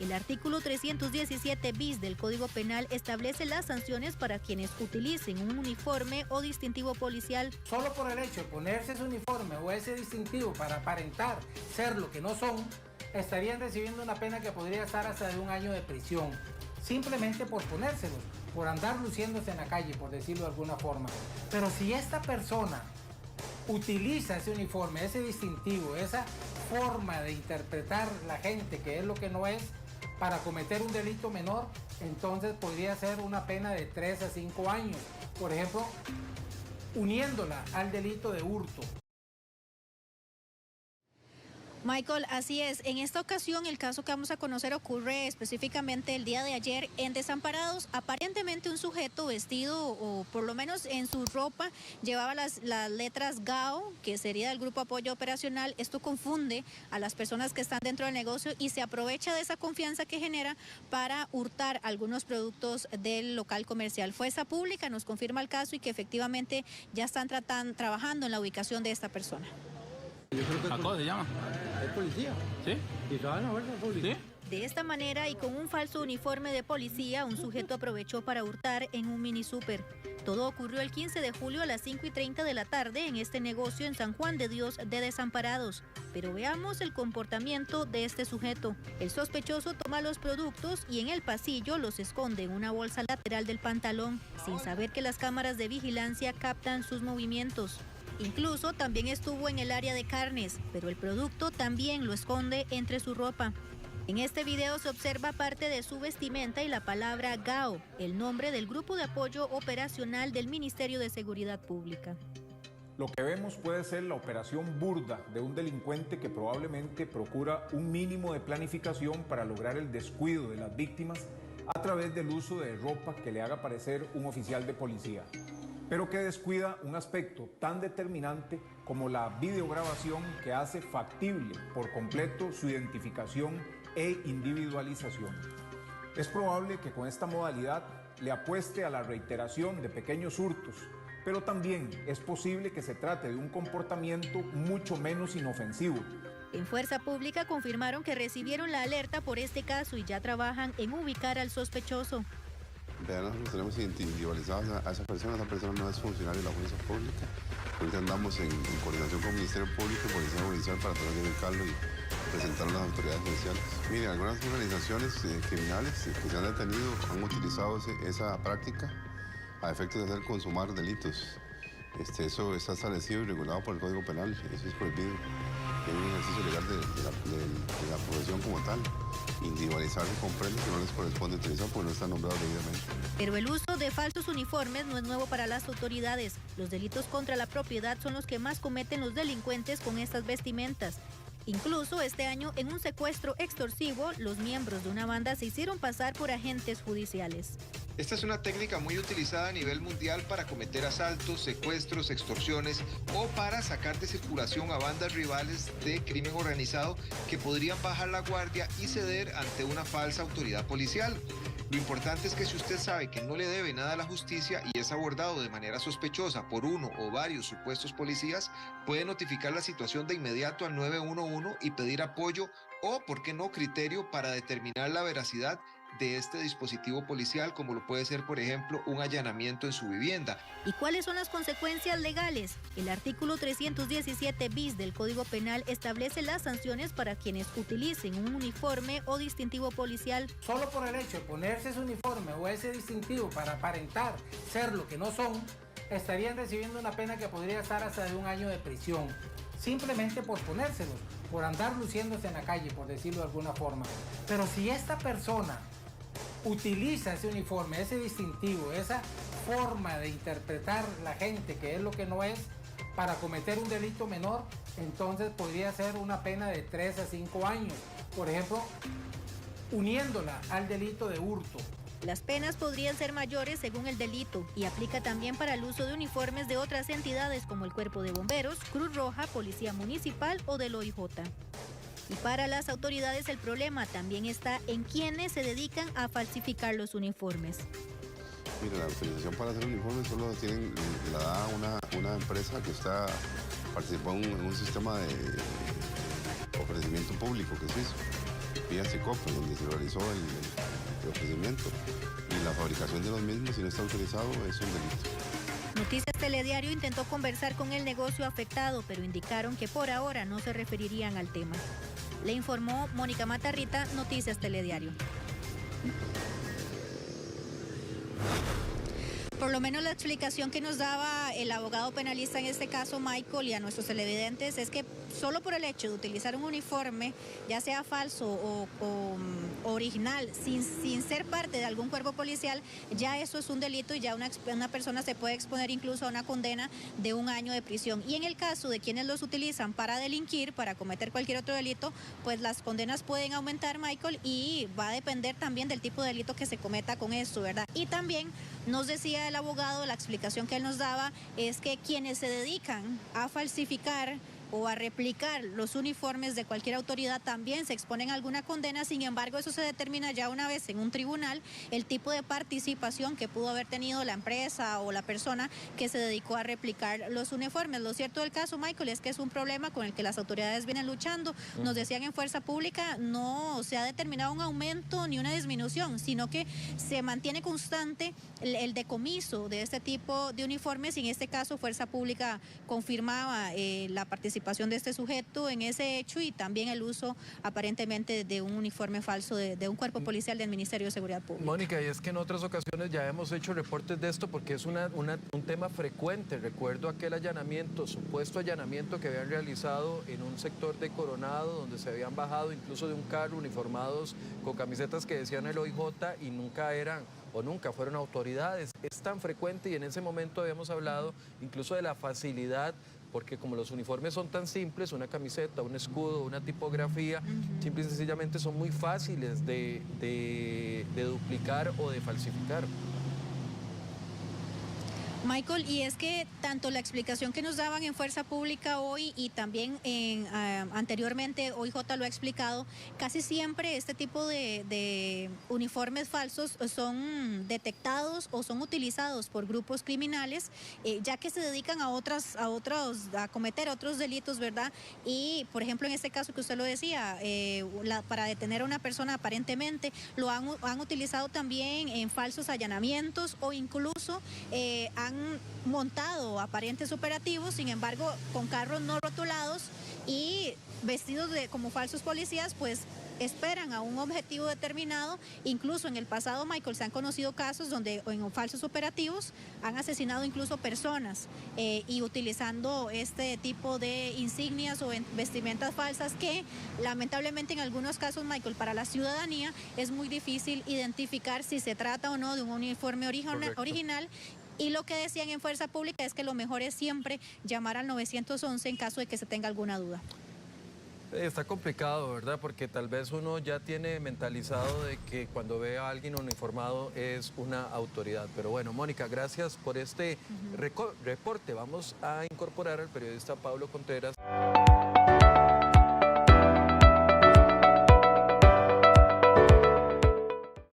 El artículo 317 bis del Código Penal establece las sanciones para quienes utilicen un uniforme o distintivo policial. Solo por el hecho de ponerse ese uniforme o ese distintivo para aparentar ser lo que no son, estarían recibiendo una pena que podría estar hasta de 1 año de prisión, simplemente por ponérselos, por andar luciéndose en la calle, por decirlo de alguna forma. Pero si esta persona utiliza ese uniforme, ese distintivo, esa forma de interpretar la gente que es lo que no es, para cometer un delito menor, entonces podría ser una pena de 3 a 5 años. Por ejemplo, uniéndola al delito de hurto. Michael, así es. En esta ocasión, el caso que vamos a conocer ocurre específicamente el día de ayer en Desamparados. Aparentemente un sujeto vestido, o por lo menos en su ropa, llevaba las letras GAO, que sería del Grupo Apoyo Operacional. Esto confunde a las personas que están dentro del negocio y se aprovecha de esa confianza que genera para hurtar algunos productos del local comercial. Fuerza Pública nos confirma el caso y que efectivamente ya están trabajando en la ubicación de esta persona. ¿Cómo se llama? Es policía. ¿Sí? Y trabaja en la fuerza pública. ¿Sí? De esta manera y con un falso uniforme de policía, un sujeto aprovechó para hurtar en un mini súper. Todo ocurrió el 15 de julio a las 5:30 de la tarde en este negocio en San Juan de Dios de Desamparados. Pero veamos el comportamiento de este sujeto. El sospechoso toma los productos y en el pasillo los esconde en una bolsa lateral del pantalón, sin saber que las cámaras de vigilancia captan sus movimientos. Incluso también estuvo en el área de carnes, pero el producto también lo esconde entre su ropa. En este video se observa parte de su vestimenta y la palabra GAO, el nombre del Grupo de Apoyo Operacional del Ministerio de Seguridad Pública. Lo que vemos puede ser la operación burda de un delincuente que probablemente procura un mínimo de planificación para lograr el descuido de las víctimas a través del uso de ropa que le haga parecer un oficial de policía, pero que descuida un aspecto tan determinante como la videograbación que hace factible por completo su identificación e individualización. Es probable que con esta modalidad le apueste a la reiteración de pequeños hurtos, pero también es posible que se trate de un comportamiento mucho menos inofensivo. En Fuerza Pública confirmaron que recibieron la alerta por este caso y ya trabajan en ubicar al sospechoso. Vean, nosotros tenemos individualizados a esa persona no es funcionario de la fuerza pública. Ahorita andamos en coordinación con el Ministerio Público y Policía Judicial para tratar de ubicarlo y presentarlo a las autoridades judiciales. Miren, algunas organizaciones criminales que se han detenido han utilizado esa práctica a efectos de hacer consumar delitos. Eso está establecido y regulado por el Código Penal, eso es prohibido. Es un ejercicio legal de la profesión como tal. Individualizar con prendas que no les corresponde utilizar porque no están nombrados debidamente. Pero el uso de falsos uniformes no es nuevo para las autoridades. Los delitos contra la propiedad son los que más cometen los delincuentes con estas vestimentas. Incluso este año, en un secuestro extorsivo, los miembros de una banda se hicieron pasar por agentes judiciales. Esta es una técnica muy utilizada a nivel mundial para cometer asaltos, secuestros, extorsiones o para sacar de circulación a bandas rivales de crimen organizado que podrían bajar la guardia y ceder ante una falsa autoridad policial. Lo importante es que si usted sabe que no le debe nada a la justicia y es abordado de manera sospechosa por uno o varios supuestos policías, puede notificar la situación de inmediato al 911 y pedir apoyo o, por qué no, criterio para determinar la veracidad de este dispositivo policial, como lo puede ser, por ejemplo, un allanamiento en su vivienda. ¿Y cuáles son las consecuencias legales? El artículo 317 bis del Código Penal establece las sanciones para quienes utilicen un uniforme o distintivo policial. Solo por el hecho de ponerse ese uniforme o ese distintivo para aparentar ser lo que no son, estarían recibiendo una pena que podría estar hasta de 1 año de prisión, simplemente por ponérselos, por andar luciéndose en la calle, por decirlo de alguna forma. Pero si esta persona utiliza ese uniforme, ese distintivo, esa forma de interpretar la gente que es lo que no es, para cometer un delito menor, entonces podría ser una pena de 3 a 5 años. Por ejemplo, uniéndola al delito de hurto. Las penas podrían ser mayores según el delito y aplica también para el uso de uniformes de otras entidades como el Cuerpo de Bomberos, Cruz Roja, Policía Municipal o del OIJ. Y para las autoridades el problema también está en quienes se dedican a falsificar los uniformes. Mira, la autorización para hacer uniformes solo la da una empresa que participó en un sistema de ofrecimiento público que se hizo. vía Secopa, donde se realizó el procedimiento. Y la fabricación de los mismos, si no está autorizado, es un delito. Noticias Telediario intentó conversar con el negocio afectado, pero indicaron que por ahora no se referirían al tema. Le informó Mónica Matarrita, Noticias Telediario. Por lo menos la explicación que nos daba el abogado penalista en este caso, Michael, y a nuestros televidentes, es que solo por el hecho de utilizar un uniforme, ya sea falso o original, sin ser parte de algún cuerpo policial, ya eso es un delito y ya una persona se puede exponer incluso a una condena de 1 año de prisión. Y en el caso de quienes los utilizan para delinquir, para cometer cualquier otro delito, pues las condenas pueden aumentar, Michael, y va a depender también del tipo de delito que se cometa con esto, ¿verdad? Y también nos decía el abogado, la explicación que él nos daba es que quienes se dedican a falsificar o a replicar los uniformes de cualquier autoridad también se exponen a alguna condena. Sin embargo, eso se determina ya una vez en un tribunal el tipo de participación que pudo haber tenido la empresa o la persona que se dedicó a replicar los uniformes. Lo cierto del caso, Michael, es que es un problema con el que las autoridades vienen luchando. Nos decían en Fuerza Pública, no se ha determinado un aumento ni una disminución, sino que se mantiene constante el decomiso de este tipo de uniformes, y en este caso Fuerza Pública confirmaba la participación de este sujeto en ese hecho y también el uso aparentemente de un uniforme falso de un cuerpo policial del Ministerio de Seguridad Pública. Mónica, y es que en otras ocasiones ya hemos hecho reportes de esto porque es un tema frecuente. Recuerdo aquel allanamiento, supuesto allanamiento que habían realizado en un sector de Coronado, donde se habían bajado incluso de un carro uniformados con camisetas que decían el OIJ y nunca eran o nunca fueron autoridades. Es tan frecuente y en ese momento habíamos hablado incluso de la facilidad, porque como los uniformes son tan simples, una camiseta, un escudo, una tipografía, simple y sencillamente son muy fáciles de duplicar o de falsificar. Michael, y es que tanto la explicación que nos daban en Fuerza Pública hoy y también anteriormente OIJ lo ha explicado, casi siempre este tipo de uniformes falsos son detectados o son utilizados por grupos criminales, ya que se dedican a cometer otros delitos, ¿verdad? Y, por ejemplo, en este caso que usted lo decía, para detener a una persona aparentemente, lo han utilizado también en falsos allanamientos o incluso han montado aparentes operativos, sin embargo, con carros no rotulados y vestidos como falsos policías, pues esperan a un objetivo determinado. Incluso en el pasado, Michael, se han conocido casos donde en falsos operativos han asesinado incluso personas y utilizando este tipo de insignias o vestimentas falsas que lamentablemente en algunos casos, Michael, para la ciudadanía es muy difícil identificar si se trata o no de un uniforme original. Y lo que decían en Fuerza Pública es que lo mejor es siempre llamar al 911 en caso de que se tenga alguna duda. Está complicado, ¿verdad? Porque tal vez uno ya tiene mentalizado de que cuando ve a alguien uniformado es una autoridad. Pero bueno, Mónica, gracias por este reporte. Vamos a incorporar al periodista Pablo Contreras.